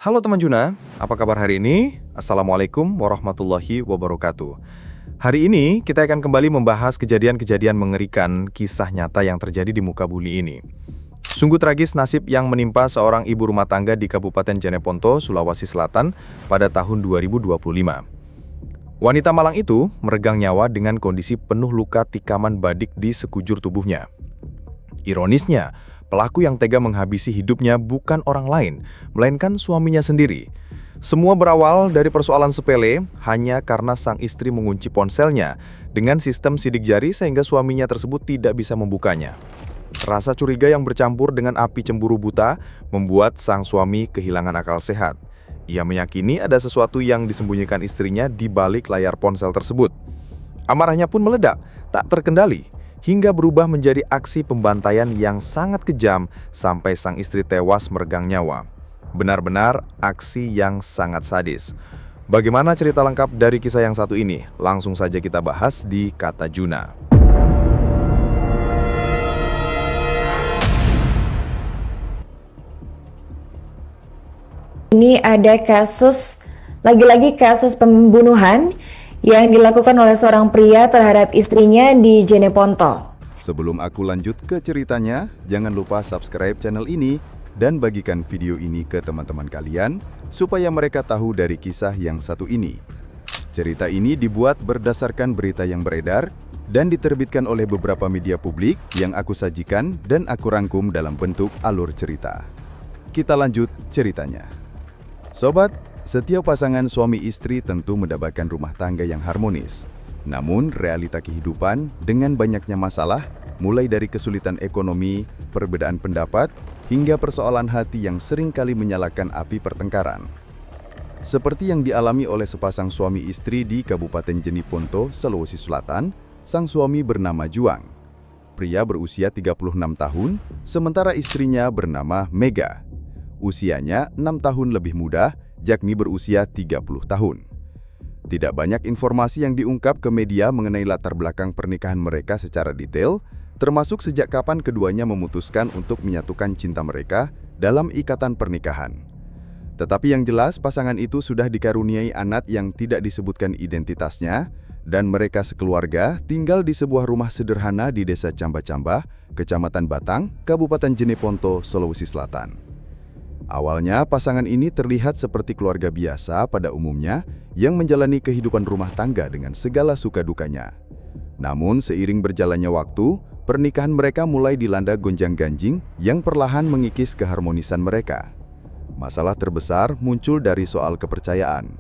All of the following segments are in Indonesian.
Halo teman Juna, apa kabar hari ini? Assalamualaikum warahmatullahi wabarakatuh. Hari ini kita akan kembali membahas kejadian-kejadian mengerikan kisah nyata yang terjadi di muka bumi ini. Sungguh tragis nasib yang menimpa seorang ibu rumah tangga di Kabupaten Jeneponto, Sulawesi Selatan pada tahun 2025. Wanita Malang itu meregang nyawa dengan kondisi penuh luka tikaman badik di sekujur tubuhnya. Ironisnya, pelaku yang tega menghabisi hidupnya bukan orang lain, melainkan suaminya sendiri. Semua berawal dari persoalan sepele hanya karena sang istri mengunci ponselnya dengan sistem sidik jari sehingga suaminya tersebut tidak bisa membukanya. Rasa curiga yang bercampur dengan api cemburu buta membuat sang suami kehilangan akal sehat. Ia meyakini ada sesuatu yang disembunyikan istrinya di balik layar ponsel tersebut. Amarahnya pun meledak, tak terkendali, hingga berubah menjadi aksi pembantaian yang sangat kejam sampai sang istri tewas meregang nyawa. Benar-benar aksi yang sangat sadis. Bagaimana cerita lengkap dari kisah yang satu ini? Langsung saja kita bahas di Kata Juna. Ini ada lagi-lagi kasus pembunuhan yang dilakukan oleh seorang pria terhadap istrinya di Jeneponto. Sebelum aku lanjut ke ceritanya, jangan lupa subscribe channel ini dan bagikan video ini ke teman-teman kalian supaya mereka tahu dari kisah yang satu ini. Cerita ini dibuat berdasarkan berita yang beredar dan diterbitkan oleh beberapa media publik yang aku sajikan dan aku rangkum dalam bentuk alur cerita. Kita lanjut ceritanya. Sobat, setiap pasangan suami istri tentu mendapatkan rumah tangga yang harmonis. Namun, realita kehidupan dengan banyaknya masalah, mulai dari kesulitan ekonomi, perbedaan pendapat, hingga persoalan hati yang sering kali menyalakan api pertengkaran. Seperti yang dialami oleh sepasang suami istri di Kabupaten Jeneponto, Sulawesi Selatan, sang suami bernama Juang. Pria berusia 36 tahun, sementara istrinya bernama Mega. Usianya 6 tahun lebih muda, yakni berusia 30 tahun. Tidak banyak informasi yang diungkap ke media mengenai latar belakang pernikahan mereka secara detail, termasuk sejak kapan keduanya memutuskan untuk menyatukan cinta mereka dalam ikatan pernikahan. Tetapi yang jelas, pasangan itu sudah dikaruniai anak yang tidak disebutkan identitasnya, dan mereka sekeluarga tinggal di sebuah rumah sederhana di Desa Camba-Camba, Kecamatan Batang, Kabupaten Jeneponto, Sulawesi Selatan. Awalnya, pasangan ini terlihat seperti keluarga biasa pada umumnya yang menjalani kehidupan rumah tangga dengan segala suka dukanya. Namun, seiring berjalannya waktu, pernikahan mereka mulai dilanda gonjang-ganjing yang perlahan mengikis keharmonisan mereka. Masalah terbesar muncul dari soal kepercayaan.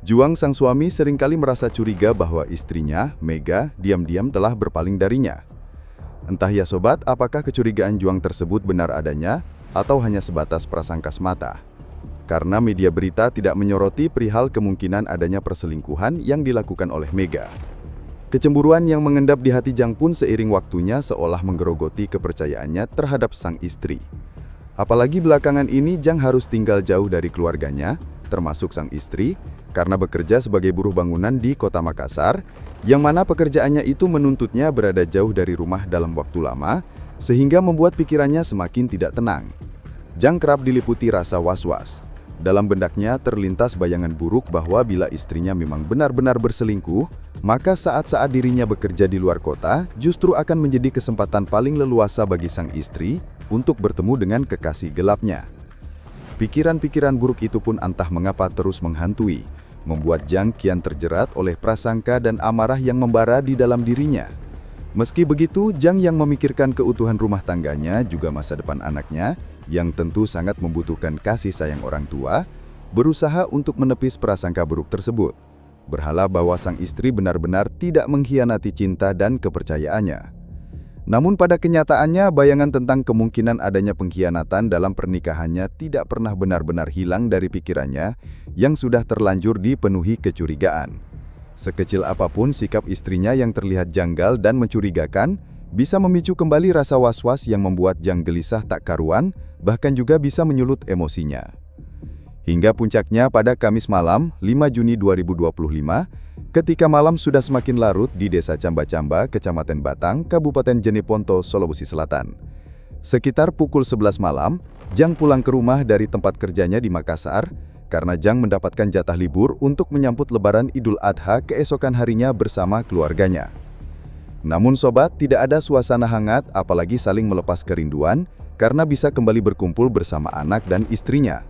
Juang sang suami seringkali merasa curiga bahwa istrinya, Mega, diam-diam telah berpaling darinya. Entah ya sobat, apakah kecurigaan Juang tersebut benar adanya, atau hanya sebatas prasangka semata. Karena media berita tidak menyoroti perihal kemungkinan adanya perselingkuhan yang dilakukan oleh Mega. Kecemburuan yang mengendap di hati Jang pun seiring waktunya seolah menggerogoti kepercayaannya terhadap sang istri. Apalagi belakangan ini Jang harus tinggal jauh dari keluarganya, termasuk sang istri, karena bekerja sebagai buruh bangunan di Kota Makassar, yang mana pekerjaannya itu menuntutnya berada jauh dari rumah dalam waktu lama, sehingga membuat pikirannya semakin tidak tenang. Jang kerap diliputi rasa was-was. Dalam bendaknya terlintas bayangan buruk bahwa bila istrinya memang benar-benar berselingkuh, maka saat-saat dirinya bekerja di luar kota justru akan menjadi kesempatan paling leluasa bagi sang istri untuk bertemu dengan kekasih gelapnya. Pikiran-pikiran buruk itu pun entah mengapa terus menghantui, membuat Jang kian terjerat oleh prasangka dan amarah yang membara di dalam dirinya. Meski begitu, Jang yang memikirkan keutuhan rumah tangganya juga masa depan anaknya, yang tentu sangat membutuhkan kasih sayang orang tua, berusaha untuk menepis prasangka buruk tersebut, berharap bahwa sang istri benar-benar tidak mengkhianati cinta dan kepercayaannya. Namun pada kenyataannya, bayangan tentang kemungkinan adanya pengkhianatan dalam pernikahannya tidak pernah benar-benar hilang dari pikirannya yang sudah terlanjur dipenuhi kecurigaan. Sekecil apapun sikap istrinya yang terlihat janggal dan mencurigakan, bisa memicu kembali rasa was-was yang membuat Jang gelisah tak karuan, bahkan juga bisa menyulut emosinya. Hingga puncaknya pada Kamis malam, 5 Juni 2025, ketika malam sudah semakin larut di Desa Camba-Camba, Kecamatan Batang, Kabupaten Jeneponto, Sulawesi Selatan. Sekitar pukul 11 malam, Jang pulang ke rumah dari tempat kerjanya di Makassar karena Jang mendapatkan jatah libur untuk menyambut Lebaran Idul Adha keesokan harinya bersama keluarganya. Namun sobat, tidak ada suasana hangat apalagi saling melepas kerinduan karena bisa kembali berkumpul bersama anak dan istrinya.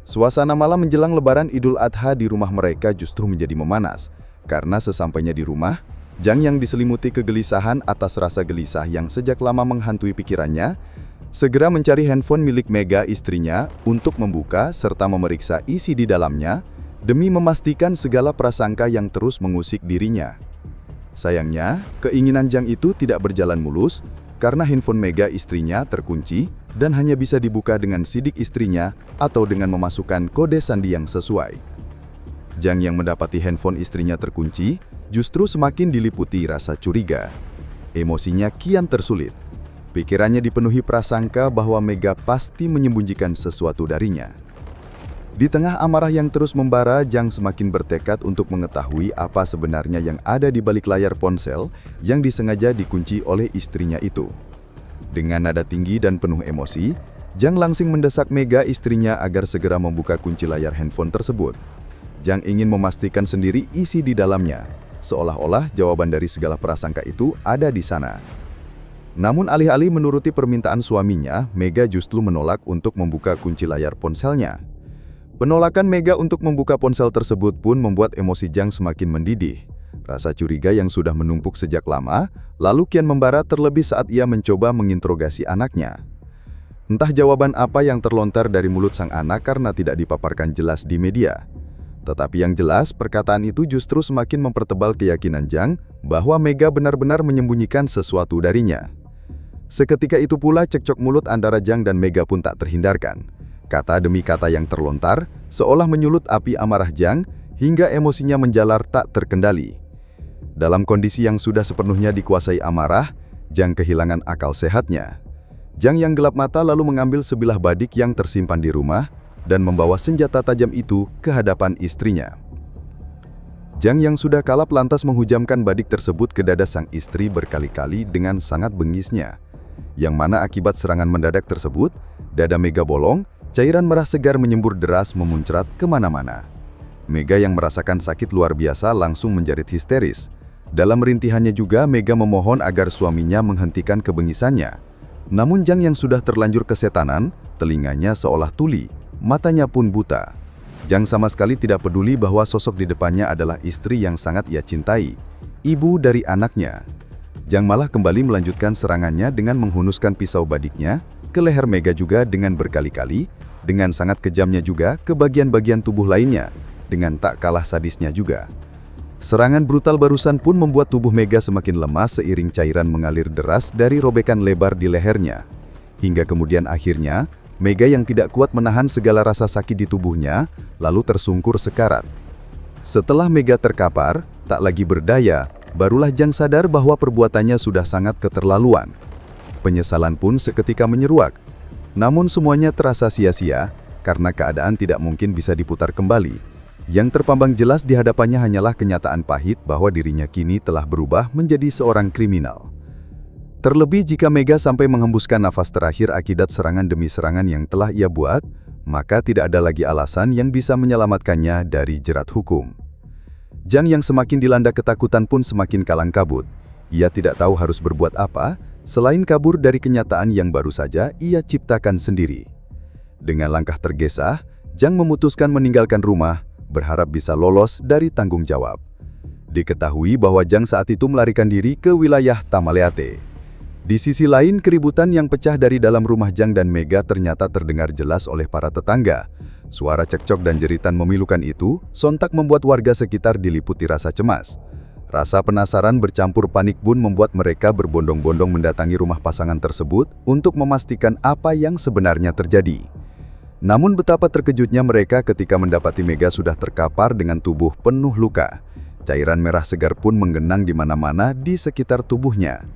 Suasana malam menjelang Lebaran Idul Adha di rumah mereka justru menjadi memanas karena sesampainya di rumah, Jang yang diselimuti kegelisahan atas rasa gelisah yang sejak lama menghantui pikirannya, segera mencari handphone milik Mega istrinya untuk membuka serta memeriksa isi di dalamnya demi memastikan segala prasangka yang terus mengusik dirinya. Sayangnya, keinginan Jang itu tidak berjalan mulus karena handphone Mega istrinya terkunci dan hanya bisa dibuka dengan sidik istrinya atau dengan memasukkan kode sandi yang sesuai. Jang yang mendapati handphone istrinya terkunci justru semakin diliputi rasa curiga. Emosinya kian tersulit. Pikirannya dipenuhi prasangka bahwa Mega pasti menyembunyikan sesuatu darinya. Di tengah amarah yang terus membara, Jang semakin bertekad untuk mengetahui apa sebenarnya yang ada di balik layar ponsel yang disengaja dikunci oleh istrinya itu. Dengan nada tinggi dan penuh emosi, Jang langsung mendesak Mega istrinya agar segera membuka kunci layar handphone tersebut. Jang ingin memastikan sendiri isi di dalamnya, seolah-olah jawaban dari segala prasangka itu ada di sana. Namun alih-alih menuruti permintaan suaminya, Mega justru menolak untuk membuka kunci layar ponselnya. Penolakan Mega untuk membuka ponsel tersebut pun membuat emosi Jang semakin mendidih. Rasa curiga yang sudah menumpuk sejak lama, lalu kian membara terlebih saat ia mencoba menginterogasi anaknya. Entah jawaban apa yang terlontar dari mulut sang anak karena tidak dipaparkan jelas di media. Tetapi yang jelas, perkataan itu justru semakin mempertebal keyakinan Jang bahwa Mega benar-benar menyembunyikan sesuatu darinya. Seketika itu pula cekcok mulut antara Jang dan Mega pun tak terhindarkan. Kata demi kata yang terlontar, seolah menyulut api amarah Jang, hingga emosinya menjalar tak terkendali. Dalam kondisi yang sudah sepenuhnya dikuasai amarah, Jang kehilangan akal sehatnya. Jang yang gelap mata lalu mengambil sebilah badik yang tersimpan di rumah, dan membawa senjata tajam itu ke hadapan istrinya. Jang yang sudah kalap lantas menghujamkan badik tersebut ke dada sang istri berkali-kali dengan sangat bengisnya. Yang mana akibat serangan mendadak tersebut, dada Mega bolong, cairan merah segar menyembur deras memuncrat kemana-mana. Mega yang merasakan sakit luar biasa langsung menjerit histeris. Dalam rintihannya juga Mega memohon agar suaminya menghentikan kebengisannya. Namun Jang yang sudah terlanjur kesetanan, telinganya seolah tuli, matanya pun buta. Jang sama sekali tidak peduli bahwa sosok di depannya adalah istri yang sangat ia cintai, ibu dari anaknya. Jang malah kembali melanjutkan serangannya dengan menghunuskan pisau badiknya ke leher Mega juga dengan berkali-kali, dengan sangat kejamnya juga ke bagian-bagian tubuh lainnya, dengan tak kalah sadisnya juga. Serangan brutal barusan pun membuat tubuh Mega semakin lemas seiring cairan mengalir deras dari robekan lebar di lehernya. Hingga kemudian akhirnya, Mega yang tidak kuat menahan segala rasa sakit di tubuhnya, lalu tersungkur sekarat. Setelah Mega terkapar, tak lagi berdaya, barulah Jang sadar bahwa perbuatannya sudah sangat keterlaluan. Penyesalan pun seketika menyeruak. Namun semuanya terasa sia-sia, karena keadaan tidak mungkin bisa diputar kembali. Yang terpampang jelas di hadapannya hanyalah kenyataan pahit bahwa dirinya kini telah berubah menjadi seorang kriminal. Terlebih jika Mega sampai menghembuskan nafas terakhir akibat serangan demi serangan yang telah ia buat, maka tidak ada lagi alasan yang bisa menyelamatkannya dari jerat hukum. Jang yang semakin dilanda ketakutan pun semakin kalang kabut. Ia tidak tahu harus berbuat apa, selain kabur dari kenyataan yang baru saja ia ciptakan sendiri. Dengan langkah tergesa, Jang memutuskan meninggalkan rumah, berharap bisa lolos dari tanggung jawab. Diketahui bahwa Jang saat itu melarikan diri ke wilayah Tamaleate. Di sisi lain, keributan yang pecah dari dalam rumah Jang dan Mega ternyata terdengar jelas oleh para tetangga. Suara cekcok dan jeritan memilukan itu sontak membuat warga sekitar diliputi rasa cemas. Rasa penasaran bercampur panik pun membuat mereka berbondong-bondong mendatangi rumah pasangan tersebut untuk memastikan apa yang sebenarnya terjadi. Namun betapa terkejutnya mereka ketika mendapati Mega sudah terkapar dengan tubuh penuh luka. Cairan merah segar pun menggenang di mana-mana di sekitar tubuhnya.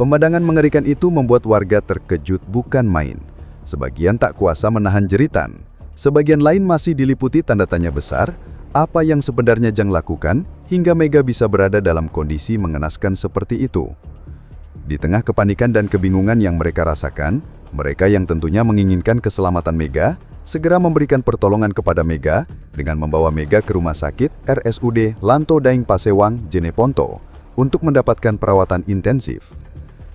Pemandangan mengerikan itu membuat warga terkejut bukan main. Sebagian tak kuasa menahan jeritan. Sebagian lain masih diliputi tanda tanya besar, apa yang sebenarnya Jang lakukan hingga Mega bisa berada dalam kondisi mengenaskan seperti itu. Di tengah kepanikan dan kebingungan yang mereka rasakan, mereka yang tentunya menginginkan keselamatan Mega, segera memberikan pertolongan kepada Mega dengan membawa Mega ke rumah sakit RSUD Lanto Daeng Pasewang, Jeneponto, untuk mendapatkan perawatan intensif.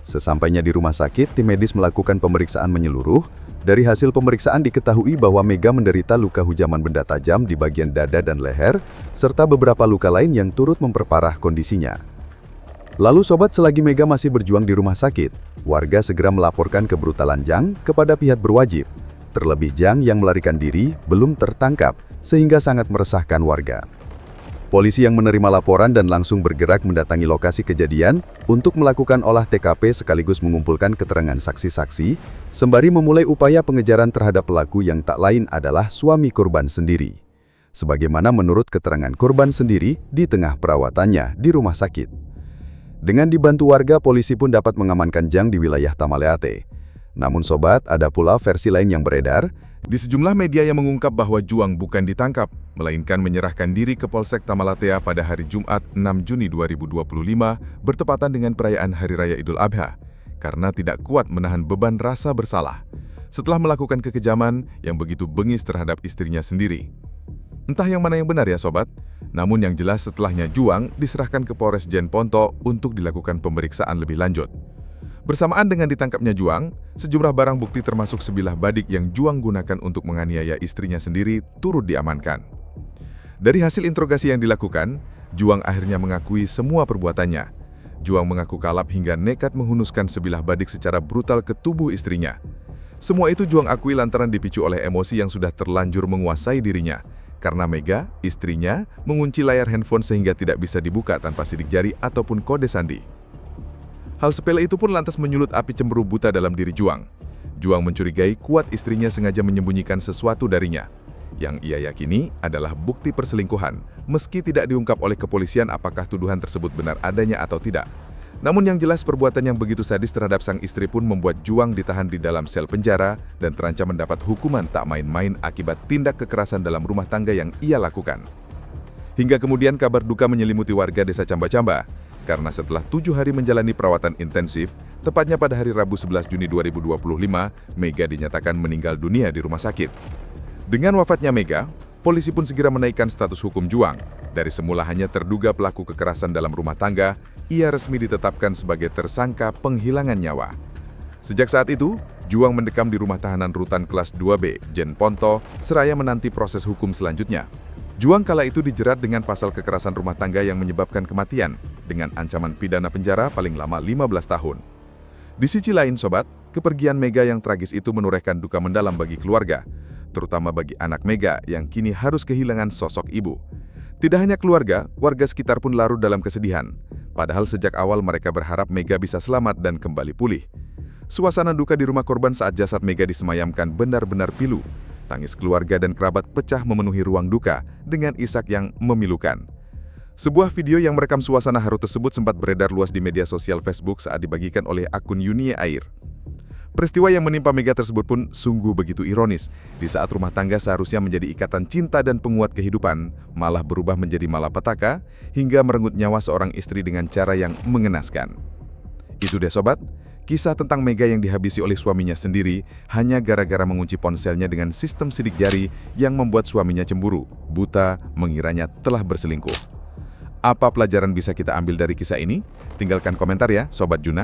Sesampainya di rumah sakit, tim medis melakukan pemeriksaan menyeluruh. Dari hasil pemeriksaan diketahui bahwa Mega menderita luka hujaman benda tajam di bagian dada dan leher, serta beberapa luka lain yang turut memperparah kondisinya. Lalu sobat, selagi Mega masih berjuang di rumah sakit, warga segera melaporkan kebrutalan Jang kepada pihak berwajib. Terlebih Jang yang melarikan diri belum tertangkap, sehingga sangat meresahkan warga. Polisi yang menerima laporan dan langsung bergerak mendatangi lokasi kejadian untuk melakukan olah TKP sekaligus mengumpulkan keterangan saksi-saksi, sembari memulai upaya pengejaran terhadap pelaku yang tak lain adalah suami korban sendiri. Sebagaimana menurut keterangan korban sendiri di tengah perawatannya di rumah sakit. Dengan dibantu warga, polisi pun dapat mengamankan Jang di wilayah Tamaleate. Namun sobat, ada pula versi lain yang beredar. Di sejumlah media yang mengungkap bahwa Juang bukan ditangkap, melainkan menyerahkan diri ke Polsek Tamalatea pada hari Jumat 6 Juni 2025 bertepatan dengan perayaan Hari Raya Idul Adha, karena tidak kuat menahan beban rasa bersalah setelah melakukan kekejaman yang begitu bengis terhadap istrinya sendiri. Entah yang mana yang benar ya sobat, namun yang jelas setelahnya Juang diserahkan ke Polres Jeneponto untuk dilakukan pemeriksaan lebih lanjut. Bersamaan dengan ditangkapnya Juang, sejumlah barang bukti termasuk sebilah badik yang Juang gunakan untuk menganiaya istrinya sendiri turut diamankan. Dari hasil interogasi yang dilakukan, Juang akhirnya mengakui semua perbuatannya. Juang mengaku kalap hingga nekat menghunuskan sebilah badik secara brutal ke tubuh istrinya. Semua itu Juang akui lantaran dipicu oleh emosi yang sudah terlanjur menguasai dirinya, karena Mega, istrinya, mengunci layar handphone sehingga tidak bisa dibuka tanpa sidik jari ataupun kode sandi. Hal sepele itu pun lantas menyulut api cemburu buta dalam diri Juang. Juang mencurigai kuat istrinya sengaja menyembunyikan sesuatu darinya, yang ia yakini adalah bukti perselingkuhan, meski tidak diungkap oleh kepolisian apakah tuduhan tersebut benar adanya atau tidak. Namun yang jelas perbuatan yang begitu sadis terhadap sang istri pun membuat Juang ditahan di dalam sel penjara dan terancam mendapat hukuman tak main-main akibat tindak kekerasan dalam rumah tangga yang ia lakukan. Hingga kemudian kabar duka menyelimuti warga desa Camba-Camba, karena setelah 7 hari menjalani perawatan intensif, tepatnya pada hari Rabu 11 Juni 2025, Mega dinyatakan meninggal dunia di rumah sakit. Dengan wafatnya Mega, polisi pun segera menaikkan status hukum Juang. Dari semula hanya terduga pelaku kekerasan dalam rumah tangga, ia resmi ditetapkan sebagai tersangka penghilangan nyawa. Sejak saat itu, Juang mendekam di rumah tahanan rutan kelas 2B, Jeneponto, seraya menanti proses hukum selanjutnya. Juang kala itu dijerat dengan pasal kekerasan rumah tangga yang menyebabkan kematian, dengan ancaman pidana penjara paling lama 15 tahun. Di sisi lain sobat, kepergian Mega yang tragis itu menorehkan duka mendalam bagi keluarga, terutama bagi anak Mega yang kini harus kehilangan sosok ibu. Tidak hanya keluarga, warga sekitar pun larut dalam kesedihan, padahal sejak awal mereka berharap Mega bisa selamat dan kembali pulih. Suasana duka di rumah korban saat jasad Mega disemayamkan benar-benar pilu. Tangis keluarga dan kerabat pecah memenuhi ruang duka dengan isak yang memilukan. Sebuah video yang merekam suasana haru tersebut sempat beredar luas di media sosial Facebook saat dibagikan oleh akun Yunie Air. Peristiwa yang menimpa Mega tersebut pun sungguh begitu ironis, di saat rumah tangga seharusnya menjadi ikatan cinta dan penguat kehidupan, malah berubah menjadi malapetaka hingga merenggut nyawa seorang istri dengan cara yang mengenaskan. Itu deh sobat, kisah tentang Mega yang dihabisi oleh suaminya sendiri hanya gara-gara mengunci ponselnya dengan sistem sidik jari yang membuat suaminya cemburu, buta, mengiranya telah berselingkuh. Apa pelajaran bisa kita ambil dari kisah ini? Tinggalkan komentar ya, Sobat Juna.